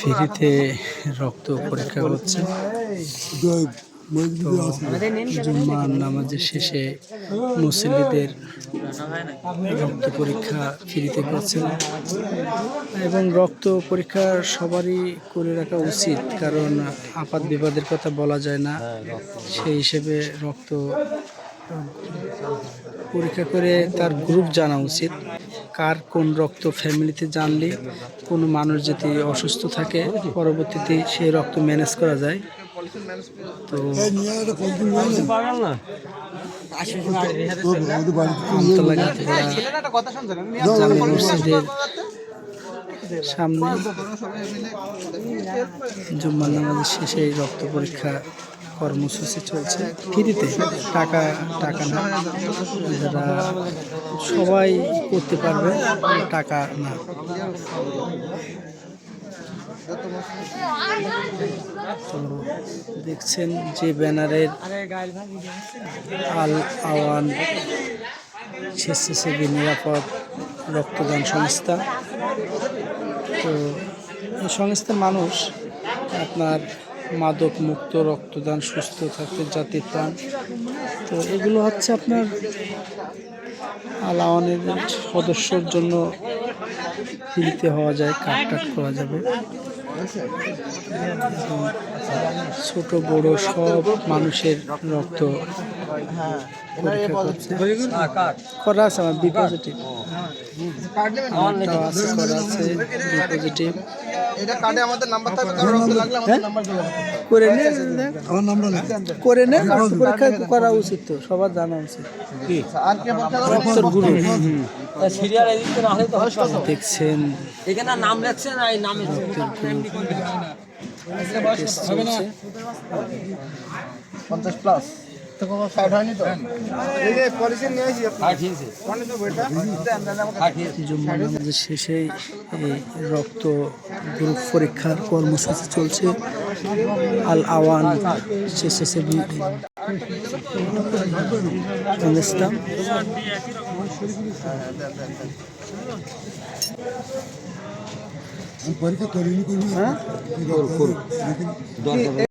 ফ্রিতে রক্ত পরীক্ষা করছে। তো জুম্মার নামাজের শেষে মুসল্লিদের রক্ত পরীক্ষা ফ্রিতে করছেন এবং রক্ত পরীক্ষা সবারই করে রাখা উচিত, কারণ আপাত বিপদের কথা বলা যায় না। সেই হিসেবে রক্ত পরীক্ষা করে তার গ্রুপ জানা উচিত, কার কোন রক্ত ফ্যামিলিতে জানলে কোনো মানুষ যদি অসুস্থ থাকে পরবর্তীতে সেই রক্ত ম্যানেজ করা যায়। তো জামে মসজিদের সামনে জুম্মার নামাজের শেষে রক্ত পরীক্ষা কর্মসূচি চলছে ফ্রিতে, টাকা না, যারা সবাই করতে পারবে, টাকা না। তো দেখছেন যে ব্যানারের আল আওয়ান স্বেচ্ছাসেবী নিরাপদ রক্তদান সংস্থা। তো এই সংস্থার মানুষ আপনার মাদক মুক্ত রক্তদান, সুস্থ থাকতে জাতির প্রাণ। তো এগুলো হচ্ছে আপনার আল আওয়ানের সদস্যর জন্য ফ্রিতে হওয়া যায়, কার্ড করা যাবে। ছোট বড় সব মানুষের রক্ত পরীক্ষা করছে, করা আছে আমার বি পজিটিভ, আমারটাও আছে, করা আছে বি পজিটিভ। এটা কার্ডে আমাদের নাম্বার থাকবে, কারো রক্ত লাগলে আমাদের নাম্বার যোগাযোগ করে নে, আমার নাম্বার করে নে। রক্ত পরীক্ষা করা উচিত, তো সবার জানা উচিত। আর কে পরীক্ষা করবে? রক্তের গ্রুপ সিরিয়াল এদিকে না হলে তো দেখছেন, এখানে নাম রাখছে না, এই নামে চলছে। 50 প্লাস তো কোনো সাইড হয়নি তো? এই যে পলিসি নিয়ে আসি জুম্মা নামাজের শেষেই এই রক্ত গ্রুপ পরীক্ষার কর্মসূচি চলছে। আল আওয়ান স্বেচ্ছাসেবী সংস্থা। পরীক্ষা করিনি,